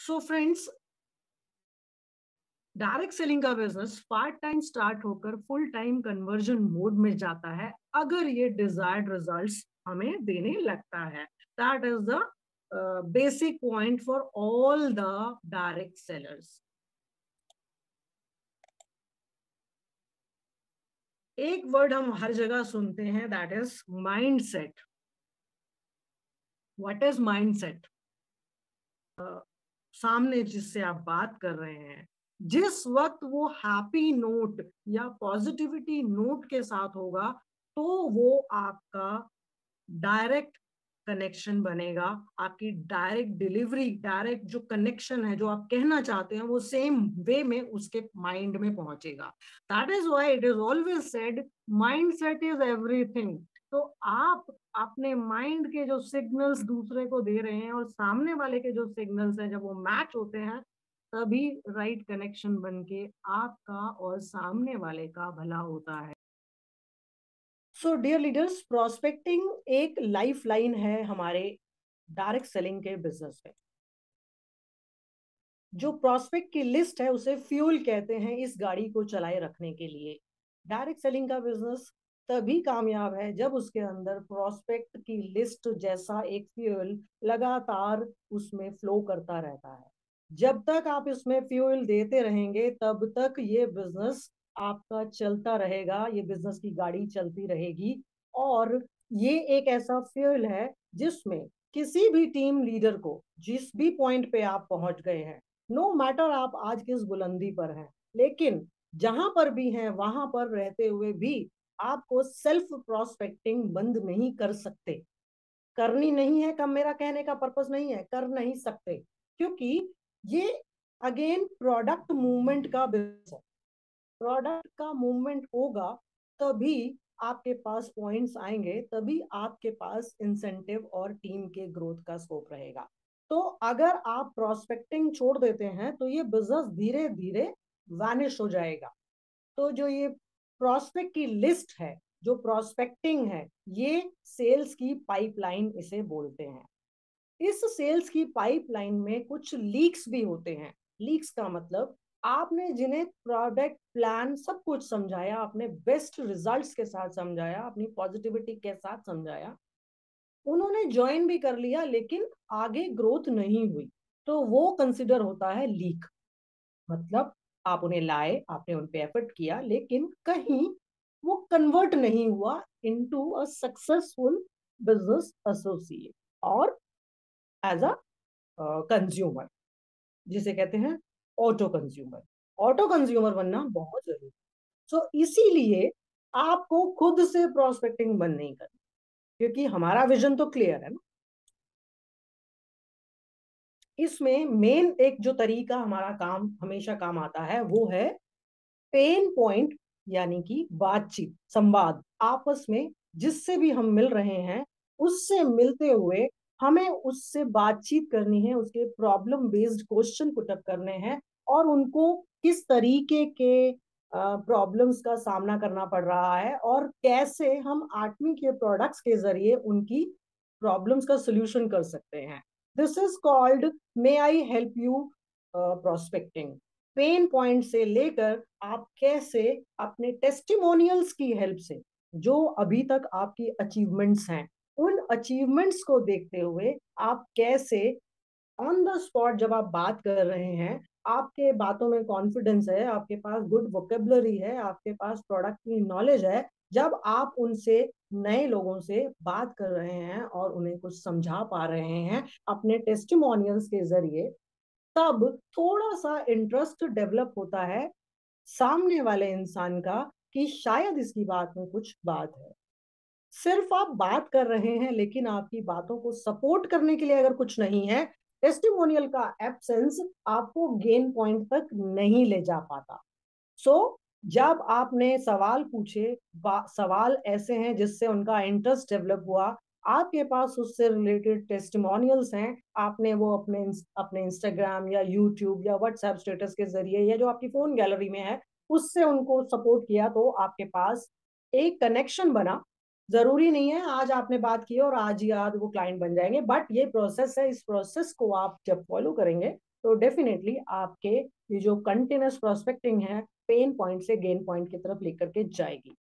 So friends, direct selling का business part time start होकर full time conversion mode में जाता है अगर ये डिजायर्ड रिजल्ट्स हमें देने लगता है। That is the basic point for all the direct sellers. एक वर्ड हम हर जगह सुनते हैं, that is mindset. What is mindset? सामने जिससे आप बात कर रहे हैं, जिस वक्त वो हैप्पी नोट या पॉजिटिविटी नोट के साथ होगा, तो वो आपका डायरेक्ट कनेक्शन बनेगा। आपकी डायरेक्ट डिलीवरी, डायरेक्ट जो कनेक्शन है, जो आप कहना चाहते हैं, वो सेम वे में उसके माइंड में पहुंचेगा। That is why it is always said mind set is everything. तो आप अपने माइंड के जो सिग्नल्स दूसरे को दे रहे हैं और सामने वाले के जो सिग्नल्स हैं, जब वो मैच होते हैं, तभी राइट कनेक्शन बन के आपका और सामने वाले का भला होता है। सो डियर लीडर्स, प्रोस्पेक्टिंग एक लाइफ लाइन है हमारे डायरेक्ट सेलिंग के बिजनेस में। जो प्रोस्पेक्ट की लिस्ट है उसे फ्यूल कहते हैं इस गाड़ी को चलाए रखने के लिए। डायरेक्ट सेलिंग का बिजनेस तभी कामयाब है जब उसके अंदर प्रोस्पेक्ट की लिस्ट जैसा एक फ्यूल लगातार उसमें फ्लो करता रहता है। जब तक आप इसमें फ्यूल देते रहेंगे तब तक ये बिजनेस आपका चलता रहेगा, ये बिजनेस की गाड़ी चलती रहेगी। और ये एक ऐसा फ्यूल है जिसमें किसी भी टीम लीडर को जिस भी पॉइंट पे आप पहुंच गए हैं, नो मैटर आप आज किस बुलंदी पर हैं, लेकिन जहां पर भी हैं वहां पर रहते हुए भी आपको सेल्फ प्रोस्पेक्टिंग बंद नहीं कर सकते। करनी नहीं है, कम मेरा कहने का पर्पस नहीं है, कर नहीं सकते, क्योंकि ये अगेन प्रोडक्ट मूवमेंट का बिजनेस है। प्रोडक्ट का मूवमेंट होगा तभी आपके पास पॉइंट्स आएंगे, तभी आपके पास इंसेंटिव और टीम के ग्रोथ का स्कोप रहेगा। तो अगर आप प्रोस्पेक्टिंग छोड़ देते हैं तो ये बिजनेस धीरे धीरे वैनिश हो जाएगा। तो जो ये प्रोस्पेक्ट की लिस्ट है, जो प्रोस्पेक्टिंग है, ये सेल्स की पाइपलाइन इसे बोलते हैं। इस सेल्स की पाइपलाइन में कुछ लीक्स भी होते हैं। लीक्स का मतलब आपने जिन्हें प्रोडक्ट प्लान सब कुछ समझाया, आपने बेस्ट रिजल्ट्स के साथ समझाया, अपनी पॉजिटिविटी के साथ समझाया, उन्होंने ज्वाइन भी कर लिया लेकिन आगे ग्रोथ नहीं हुई, तो वो कंसिडर होता है लीक। मतलब आप उन्हें लाए, आपने उन पे एफर्ट किया, लेकिन कहीं वो कन्वर्ट नहीं हुआ into a successful business associate और एज अ कंज्यूमर, जिसे कहते हैं ऑटो कंज्यूमर। ऑटो कंज्यूमर बनना बहुत जरूरी है। सो इसीलिए आपको खुद से प्रोस्पेक्टिंग बंद नहीं करनी, क्योंकि हमारा विजन तो क्लियर है ना। इसमें मेन एक जो तरीका हमारा काम हमेशा काम आता है वो है पेन पॉइंट, यानी कि बातचीत, संवाद आपस में। जिससे भी हम मिल रहे हैं उससे मिलते हुए हमें उससे बातचीत करनी है, उसके प्रॉब्लम बेस्ड क्वेश्चन पुटअप करने हैं और उनको किस तरीके के प्रॉब्लम्स का सामना करना पड़ रहा है और कैसे हम आठवीं के प्रोडक्ट्स के जरिए उनकी प्रॉब्लम्स का सोल्यूशन कर सकते हैं। This is called may I help you prospecting. Pain point से लेकर आप कैसे अपने टेस्टिमोनियल्स की हेल्प से, जो अभी तक आपकी अचीवमेंट्स हैं, उन अचीवमेंट्स को देखते हुए आप कैसे ऑन द स्पॉट जब आप बात कर रहे हैं, आपके बातों में कॉन्फिडेंस है, आपके पास गुड वोकेबलरी है, आपके पास प्रोडक्ट की नॉलेज है, जब आप उनसे नए लोगों से बात कर रहे हैं और उन्हें कुछ समझा पा रहे हैं अपने टेस्टिमोनियल्स के जरिए, तब थोड़ा सा इंटरेस्ट डेवलप होता है सामने वाले इंसान का कि शायद इसकी बात में कुछ बात है। सिर्फ आप बात कर रहे हैं लेकिन आपकी बातों को सपोर्ट करने के लिए अगर कुछ नहीं है, टेस्टिमोनियल का एब्सेंस आपको गेन पॉइंट तक नहीं ले जा पाता। सो जब आपने सवाल पूछे, सवाल ऐसे हैं जिससे उनका इंटरेस्ट डेवलप हुआ, आपके पास उससे रिलेटेड टेस्टिमोनियल्स हैं, आपने वो अपने अपने इंस्टाग्राम या यूट्यूब या व्हाट्सएप स्टेटस के जरिए या जो आपकी फोन गैलरी में है उससे उनको सपोर्ट किया, तो आपके पास एक कनेक्शन बना। जरूरी नहीं है आज आपने बात की और आज ही आज वो क्लाइंट बन जाएंगे, बट ये प्रोसेस है, इस प्रोसेस को आप जब फॉलो करेंगे तो डेफिनेटली आपके ये जो कंटिन्यूस प्रोस्पेक्टिंग है पेन पॉइंट से गेन पॉइंट की तरफ लेकर के जाएगी।